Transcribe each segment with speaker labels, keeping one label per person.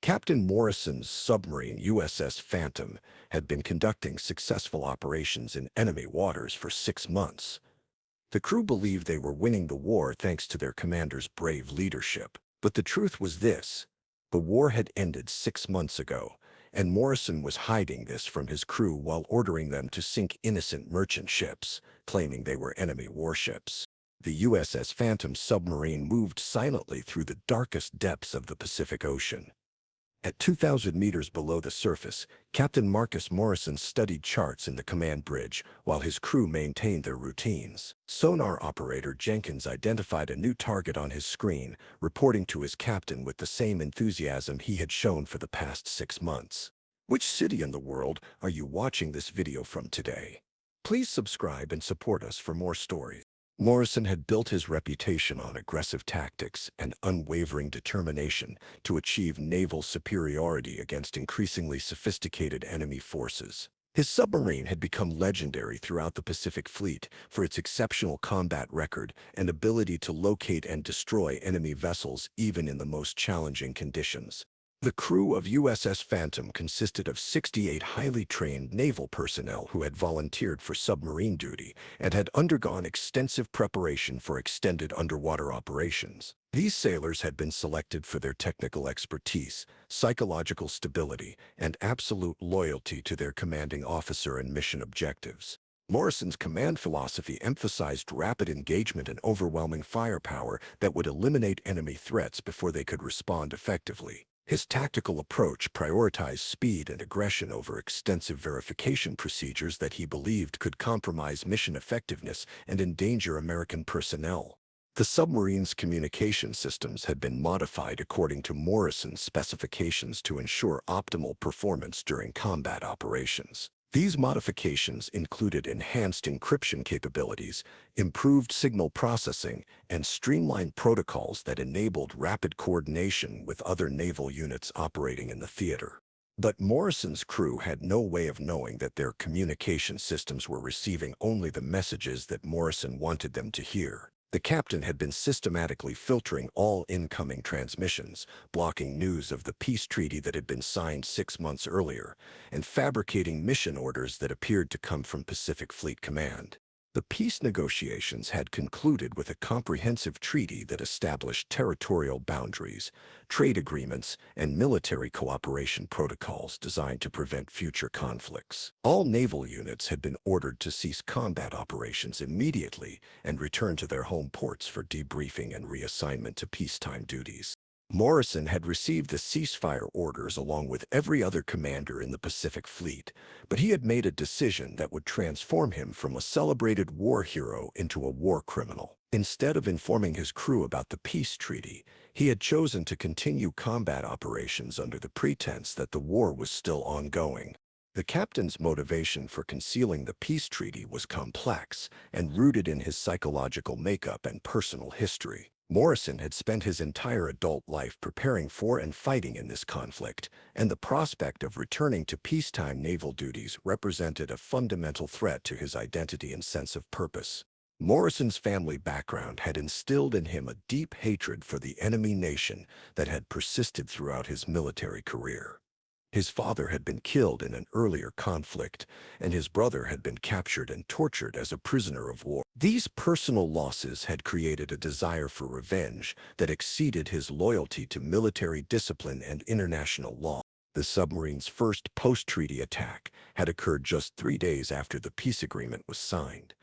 Speaker 1: Captain Morrison's submarine USS Phantom had been conducting successful operations in enemy waters for 6 months. The crew believed they were winning the war thanks to their commander's brave leadership. But the truth was this: the war had ended 6 months ago, and Morrison was hiding this from his crew while ordering them to sink innocent merchant ships, claiming they were enemy warships. The USS Phantom submarine moved silently through the darkest depths of the Pacific Ocean. At 2,000 meters below the surface, Captain Marcus Morrison studied charts in the command bridge while his crew maintained their routines. Sonar operator Jenkins identified a new target on his screen, reporting to his captain with the same enthusiasm he had shown for the past 6 months. Which city in the world are you watching this video from today? Please subscribe and support us for more stories. Morrison had built his reputation on aggressive tactics and unwavering determination to achieve naval superiority against increasingly sophisticated enemy forces. His submarine had become legendary throughout the Pacific Fleet for its exceptional combat record and ability to locate and destroy enemy vessels even in the most challenging conditions. The crew of USS Phantom consisted of 68 highly trained naval personnel who had volunteered for submarine duty and had undergone extensive preparation for extended underwater operations. These sailors had been selected for their technical expertise, psychological stability, and absolute loyalty to their commanding officer and mission objectives. Morrison's command philosophy emphasized rapid engagement and overwhelming firepower that would eliminate enemy threats before they could respond effectively. His tactical approach prioritized speed and aggression over extensive verification procedures that he believed could compromise mission effectiveness and endanger American personnel. The submarine's communication systems had been modified according to Morrison's specifications to ensure optimal performance during combat operations. These modifications included enhanced encryption capabilities, improved signal processing, and streamlined protocols that enabled rapid coordination with other naval units operating in the theater. But Morrison's crew had no way of knowing that their communication systems were receiving only the messages that Morrison wanted them to hear. The captain had been systematically filtering all incoming transmissions, blocking news of the peace treaty that had been signed 6 months earlier, and fabricating mission orders that appeared to come from Pacific Fleet Command. The peace negotiations had concluded with a comprehensive treaty that established territorial boundaries, trade agreements, and military cooperation protocols designed to prevent future conflicts. All naval units had been ordered to cease combat operations immediately and return to their home ports for debriefing and reassignment to peacetime duties. Morrison had received the ceasefire orders along with every other commander in the Pacific Fleet, but he had made a decision that would transform him from a celebrated war hero into a war criminal. Instead of informing his crew about the peace treaty, he had chosen to continue combat operations under the pretense that the war was still ongoing. The captain's motivation for concealing the peace treaty was complex and rooted in his psychological makeup and personal history. Morrison had spent his entire adult life preparing for and fighting in this conflict, and the prospect of returning to peacetime naval duties represented a fundamental threat to his identity and sense of purpose. Morrison's family background had instilled in him a deep hatred for the enemy nation that had persisted throughout his military career. His father had been killed in an earlier conflict, and his brother had been captured and tortured as a prisoner of war. These personal losses had created a desire for revenge that exceeded his loyalty to military discipline and international law. The submarine's first post-treaty attack had occurred just 3 days after the peace agreement was signed.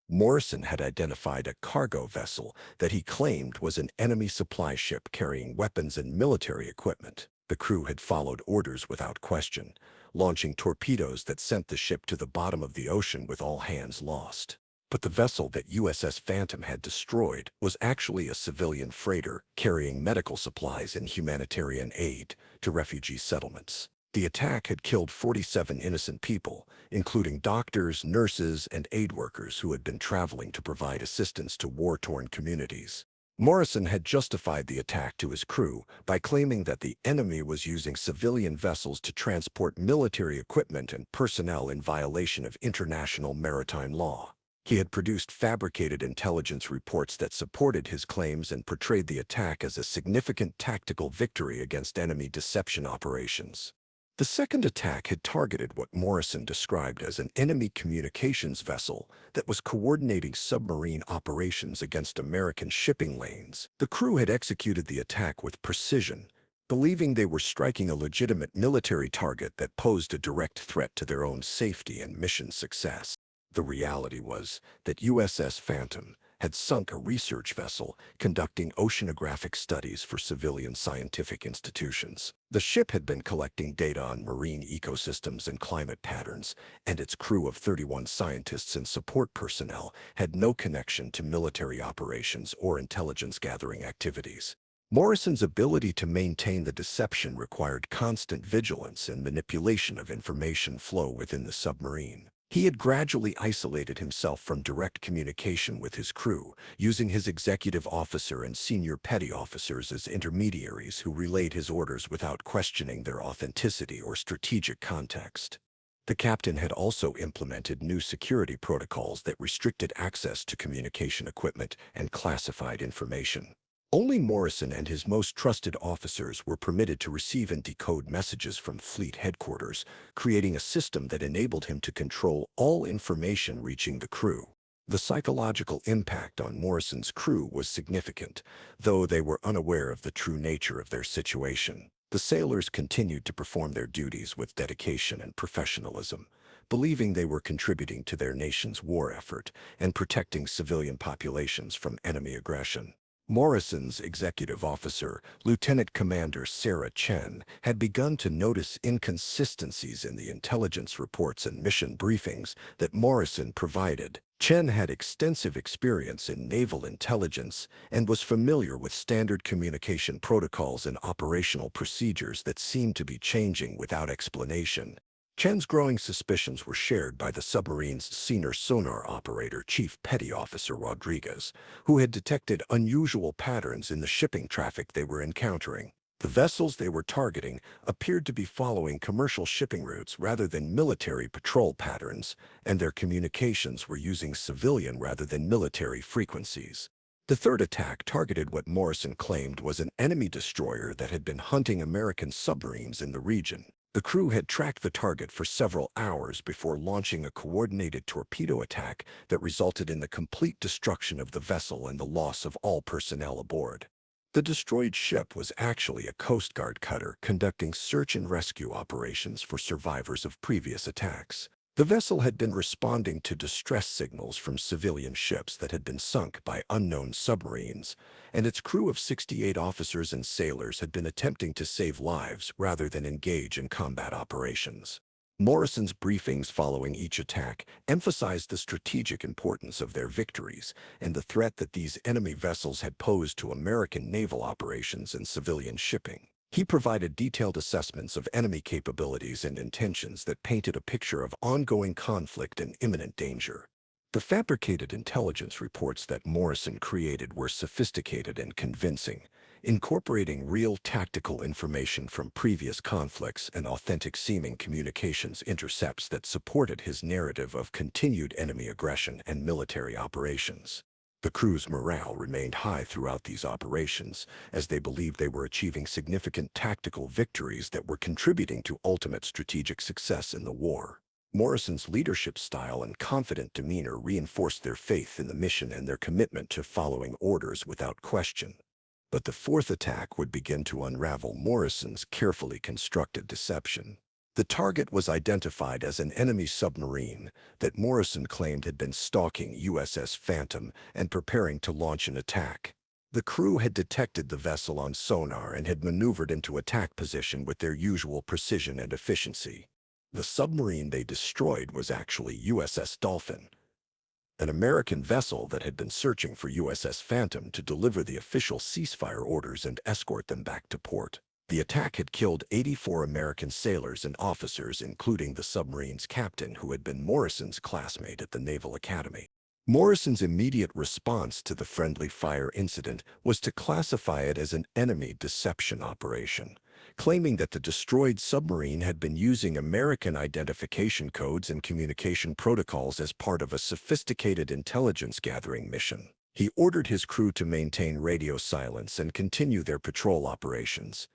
Speaker 1: Morrison had identified a cargo vessel that he claimed was an enemy supply ship carrying weapons and military equipment. The crew had followed orders without question, launching torpedoes that sent the ship to the bottom of the ocean with all hands lost. But the vessel that USS Phantom had destroyed was actually a civilian freighter carrying medical supplies and humanitarian aid to refugee settlements. The attack had killed 47 innocent people, including doctors, nurses, and aid workers who had been traveling to provide assistance to war-torn communities. Morrison had justified the attack to his crew by claiming that the enemy was using civilian vessels to transport military equipment and personnel in violation of international maritime law. He had produced fabricated intelligence reports that supported his claims and portrayed the attack as a significant tactical victory against enemy deception operations. The second attack had targeted what Morrison described as an enemy communications vessel that was coordinating submarine operations against American shipping lanes. The crew had executed the attack with precision, believing they were striking a legitimate military target that posed a direct threat to their own safety and mission success. The reality was that USS Phantom had sunk a research vessel conducting oceanographic studies for civilian scientific institutions. The ship had been collecting data on marine ecosystems and climate patterns, and its crew of 31 scientists and support personnel had no connection to military operations or intelligence-gathering activities. Morrison's ability to maintain the deception required constant vigilance and manipulation of information flow within the submarine. He had gradually isolated himself from direct communication with his crew, using his executive officer and senior petty officers as intermediaries who relayed his orders without questioning their authenticity or strategic context. The captain had also implemented new security protocols that restricted access to communication equipment and classified information. Only Morrison and his most trusted officers were permitted to receive and decode messages from fleet headquarters, creating a system that enabled him to control all information reaching the crew. The psychological impact on Morrison's crew was significant, though they were unaware of the true nature of their situation. The sailors continued to perform their duties with dedication and professionalism, believing they were contributing to their nation's war effort and protecting civilian populations from enemy aggression. Morrison's executive officer, Lieutenant Commander Sarah Chen, had begun to notice inconsistencies in the intelligence reports and mission briefings that Morrison provided. Chen had extensive experience in naval intelligence and was familiar with standard communication protocols and operational procedures that seemed to be changing without explanation. Chen's growing suspicions were shared by the submarine's senior sonar operator, Chief Petty Officer Rodriguez, who had detected unusual patterns in the shipping traffic they were encountering. The vessels they were targeting appeared to be following commercial shipping routes rather than military patrol patterns, and their communications were using civilian rather than military frequencies. The third attack targeted what Morrison claimed was an enemy destroyer that had been hunting American submarines in the region. The crew had tracked the target for several hours before launching a coordinated torpedo attack that resulted in the complete destruction of the vessel and the loss of all personnel aboard. The destroyed ship was actually a Coast Guard cutter conducting search and rescue operations for survivors of previous attacks. The vessel had been responding to distress signals from civilian ships that had been sunk by unknown submarines, and its crew of 68 officers and sailors had been attempting to save lives rather than engage in combat operations. Morrison's briefings following each attack emphasized the strategic importance of their victories and the threat that these enemy vessels had posed to American naval operations and civilian shipping. He provided detailed assessments of enemy capabilities and intentions that painted a picture of ongoing conflict and imminent danger. The fabricated intelligence reports that Morrison created were sophisticated and convincing, incorporating real tactical information from previous conflicts and authentic-seeming communications intercepts that supported his narrative of continued enemy aggression and military operations. The crew's morale remained high throughout these operations, as they believed they were achieving significant tactical victories that were contributing to ultimate strategic success in the war. Morrison's leadership style and confident demeanor reinforced their faith in the mission and their commitment to following orders without question. But the fourth attack would begin to unravel Morrison's carefully constructed deception. The target was identified as an enemy submarine that Morrison claimed had been stalking USS Phantom and preparing to launch an attack. The crew had detected the vessel on sonar and had maneuvered into attack position with their usual precision and efficiency. The submarine they destroyed was actually USS Dolphin, an American vessel that had been searching for USS Phantom to deliver the official ceasefire orders and escort them back to port. The attack had killed 84 American sailors and officers, including the submarine's captain, who had been Morrison's classmate at the Naval Academy. Morrison's immediate response to the friendly fire incident was to classify it as an enemy deception operation, claiming that the destroyed submarine had been using American identification codes and communication protocols as part of a sophisticated intelligence-gathering mission. He ordered his crew to maintain radio silence and continue their patrol operations.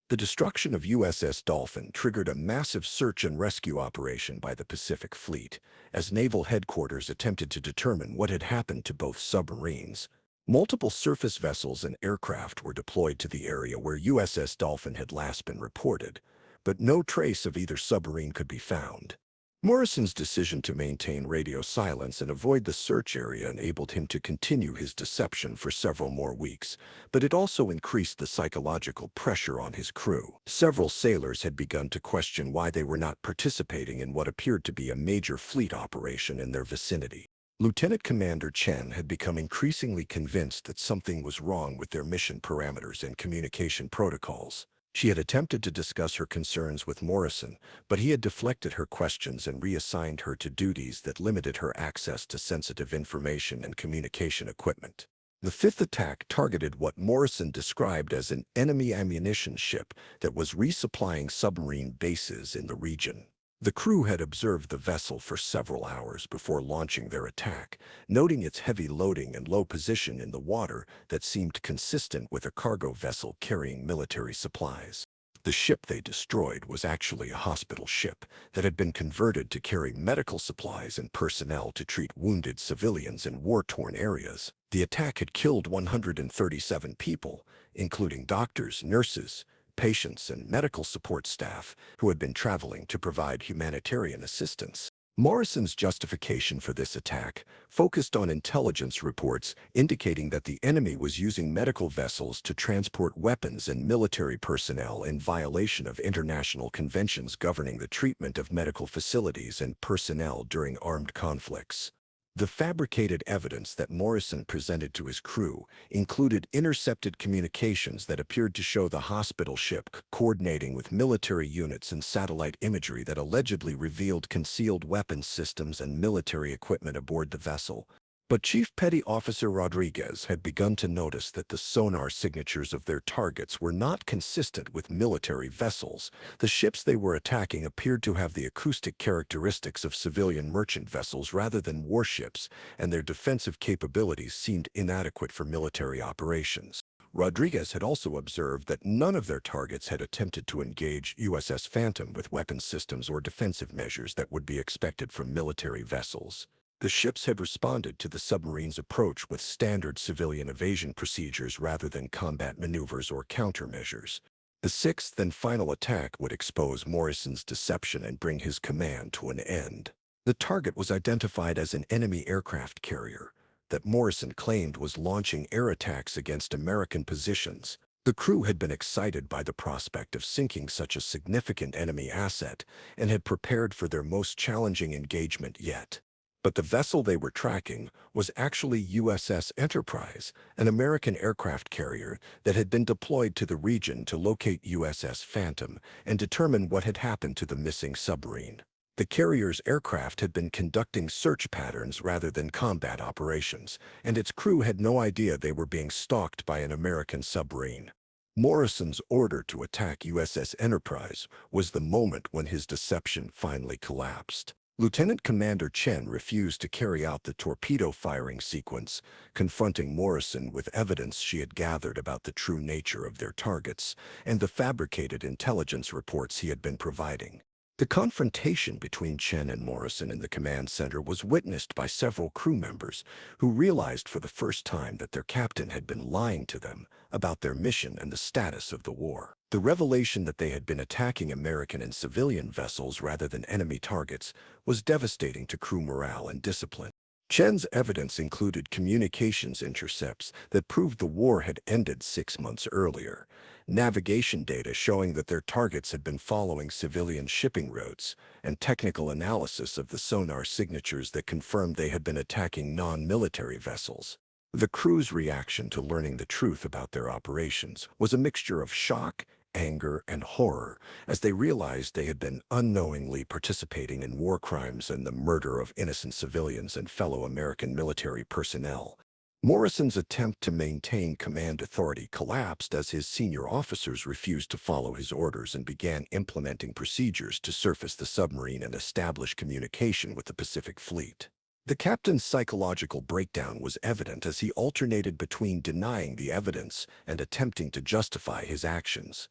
Speaker 1: The destruction of USS Dolphin triggered a massive search and rescue operation by the Pacific Fleet, as naval headquarters attempted to determine what had happened to both submarines. Multiple surface vessels and aircraft were deployed to the area where USS Dolphin had last been reported, but no trace of either submarine could be found. Morrison's decision to maintain radio silence and avoid the search area enabled him to continue his deception for several more weeks, but it also increased the psychological pressure on his crew. Several sailors had begun to question why they were not participating in what appeared to be a major fleet operation in their vicinity. Lieutenant Commander Chen had become increasingly convinced that something was wrong with their mission parameters and communication protocols. She had attempted to discuss her concerns with Morrison, but he had deflected her questions and reassigned her to duties that limited her access to sensitive information and communication equipment. The fifth attack targeted what Morrison described as an enemy ammunition ship that was resupplying submarine bases in the region. The crew had observed the vessel for several hours before launching their attack, noting its heavy loading and low position in the water that seemed consistent with a cargo vessel carrying military supplies. The ship they destroyed was actually a hospital ship that had been converted to carry medical supplies and personnel to treat wounded civilians in war-torn areas. The attack had killed 137 people, including doctors, nurses, patients, and medical support staff who had been traveling to provide humanitarian assistance. Morrison's justification for this attack focused on intelligence reports indicating that the enemy was using medical vessels to transport weapons and military personnel in violation of international conventions governing the treatment of medical facilities and personnel during armed conflicts. The fabricated evidence that Morrison presented to his crew included intercepted communications that appeared to show the hospital ship coordinating with military units and satellite imagery that allegedly revealed concealed weapons systems and military equipment aboard the vessel. But Chief Petty Officer Rodriguez had begun to notice that the sonar signatures of their targets were not consistent with military vessels. The ships they were attacking appeared to have the acoustic characteristics of civilian merchant vessels rather than warships, and their defensive capabilities seemed inadequate for military operations. Rodriguez had also observed that none of their targets had attempted to engage USS Phantom with weapons systems or defensive measures that would be expected from military vessels. The ships had responded to the submarine's approach with standard civilian evasion procedures rather than combat maneuvers or countermeasures. The sixth and final attack would expose Morrison's deception and bring his command to an end. The target was identified as an enemy aircraft carrier that Morrison claimed was launching air attacks against American positions. The crew had been excited by the prospect of sinking such a significant enemy asset and had prepared for their most challenging engagement yet. But the vessel they were tracking was actually USS Enterprise, an American aircraft carrier that had been deployed to the region to locate USS Phantom and determine what had happened to the missing submarine. The carrier's aircraft had been conducting search patterns rather than combat operations, and its crew had no idea they were being stalked by an American submarine. Morrison's order to attack USS Enterprise was the moment when his deception finally collapsed. Lieutenant Commander Chen refused to carry out the torpedo firing sequence, confronting Morrison with evidence she had gathered about the true nature of their targets and the fabricated intelligence reports he had been providing. The confrontation between Chen and Morrison in the command center was witnessed by several crew members who realized for the first time that their captain had been lying to them about their mission and the status of the war. The revelation that they had been attacking American and civilian vessels rather than enemy targets was devastating to crew morale and discipline. Chen's evidence included communications intercepts that proved the war had ended 6 months earlier, navigation data showing that their targets had been following civilian shipping routes, and technical analysis of the sonar signatures that confirmed they had been attacking non-military vessels. The crew's reaction to learning the truth about their operations was a mixture of shock, anger, and horror as they realized they had been unknowingly participating in war crimes and the murder of innocent civilians and fellow American military personnel. Morrison's attempt to maintain command authority collapsed as his senior officers refused to follow his orders and began implementing procedures to surface the submarine and establish communication with the Pacific Fleet. The captain's psychological breakdown was evident as he alternated between denying the evidence and attempting to justify his actions.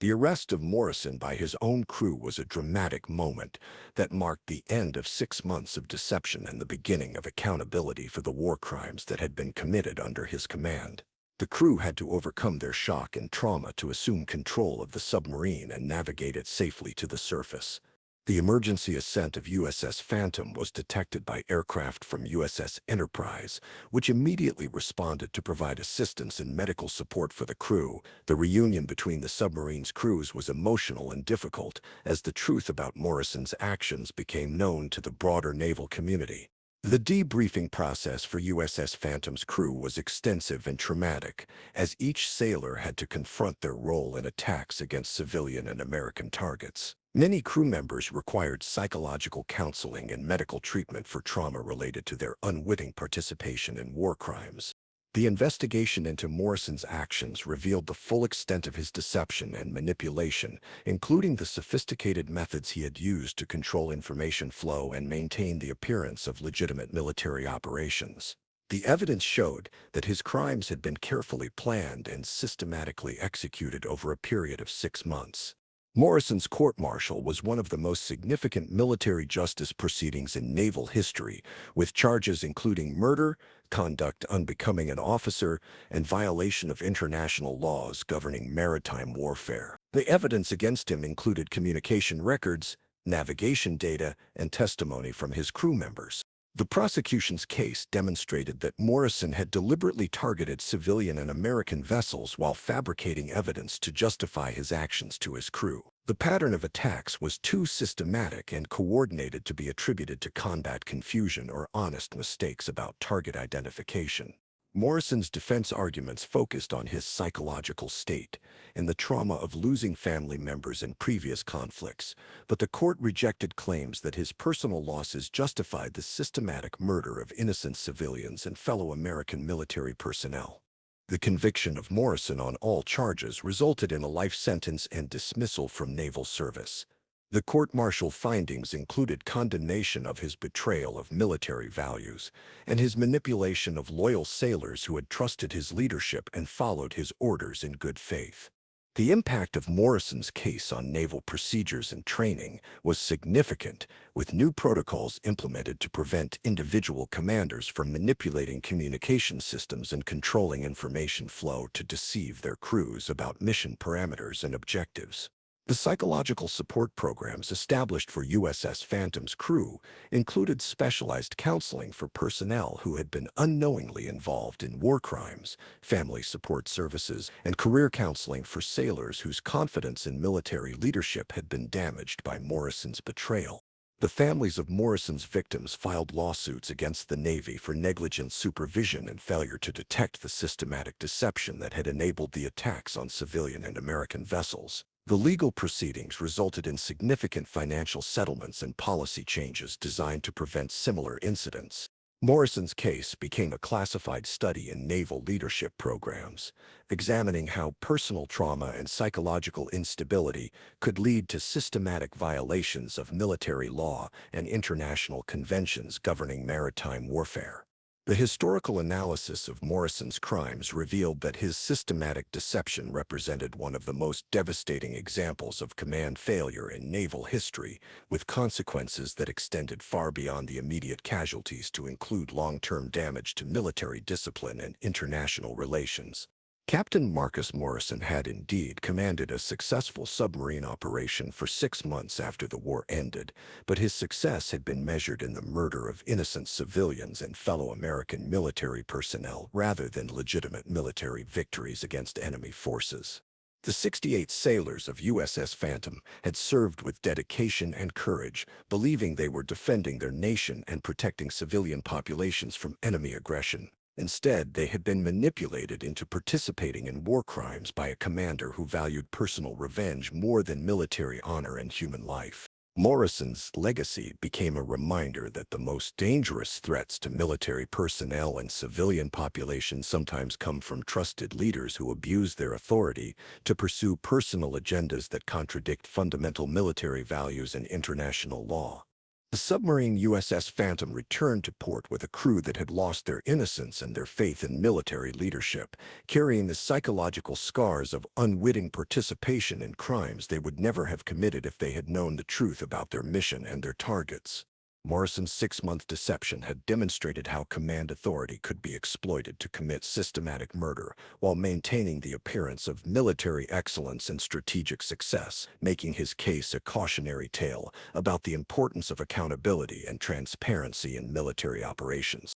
Speaker 1: The arrest of Morrison by his own crew was a dramatic moment that marked the end of 6 months of deception and the beginning of accountability for the war crimes that had been committed under his command. The crew had to overcome their shock and trauma to assume control of the submarine and navigate it safely to the surface. The emergency ascent of USS Phantom was detected by aircraft from USS Enterprise, which immediately responded to provide assistance and medical support for the crew. The reunion between the submarine's crews was emotional and difficult as the truth about Morrison's actions became known to the broader naval community. The debriefing process for USS Phantom's crew was extensive and traumatic, as each sailor had to confront their role in attacks against civilian and American targets. Many crew members required psychological counseling and medical treatment for trauma related to their unwitting participation in war crimes. The investigation into Morrison's actions revealed the full extent of his deception and manipulation, including the sophisticated methods he had used to control information flow and maintain the appearance of legitimate military operations. The evidence showed that his crimes had been carefully planned and systematically executed over a period of 6 months. Morrison's court-martial was one of the most significant military justice proceedings in naval history, with charges including murder, conduct unbecoming an officer, and violation of international laws governing maritime warfare. The evidence against him included communication records, navigation data, and testimony from his crew members. The prosecution's case demonstrated that Morrison had deliberately targeted civilian and American vessels while fabricating evidence to justify his actions to his crew. The pattern of attacks was too systematic and coordinated to be attributed to combat confusion or honest mistakes about target identification. Morrison's defense arguments focused on his psychological state and the trauma of losing family members in previous conflicts, but the court rejected claims that his personal losses justified the systematic murder of innocent civilians and fellow American military personnel. The conviction of Morrison on all charges resulted in a life sentence and dismissal from naval service. The court-martial findings included condemnation of his betrayal of military values and his manipulation of loyal sailors who had trusted his leadership and followed his orders in good faith. The impact of Morrison's case on naval procedures and training was significant, with new protocols implemented to prevent individual commanders from manipulating communication systems and controlling information flow to deceive their crews about mission parameters and objectives. The psychological support programs established for USS Phantom's crew included specialized counseling for personnel who had been unknowingly involved in war crimes, family support services, and career counseling for sailors whose confidence in military leadership had been damaged by Morrison's betrayal. The families of Morrison's victims filed lawsuits against the Navy for negligent supervision and failure to detect the systematic deception that had enabled the attacks on civilian and American vessels. The legal proceedings resulted in significant financial settlements and policy changes designed to prevent similar incidents. Morrison's case became a classified study in naval leadership programs, examining how personal trauma and psychological instability could lead to systematic violations of military law and international conventions governing maritime warfare. The historical analysis of Morrison's crimes revealed that his systematic deception represented one of the most devastating examples of command failure in naval history, with consequences that extended far beyond the immediate casualties to include long-term damage to military discipline and international relations. Captain Marcus Morrison had indeed commanded a successful submarine operation for 6 months after the war ended, but his success had been measured in the murder of innocent civilians and fellow American military personnel rather than legitimate military victories against enemy forces. The 68 sailors of USS Phantom had served with dedication and courage, believing they were defending their nation and protecting civilian populations from enemy aggression. Instead, they had been manipulated into participating in war crimes by a commander who valued personal revenge more than military honor and human life. Morrison's legacy became a reminder that the most dangerous threats to military personnel and civilian populations sometimes come from trusted leaders who abuse their authority to pursue personal agendas that contradict fundamental military values and international law. The submarine USS Phantom returned to port with a crew that had lost their innocence and their faith in military leadership, carrying the psychological scars of unwitting participation in crimes they would never have committed if they had known the truth about their mission and their targets. Morrison's 6-month deception had demonstrated how command authority could be exploited to commit systematic murder while maintaining the appearance of military excellence and strategic success, making his case a cautionary tale about the importance of accountability and transparency in military operations.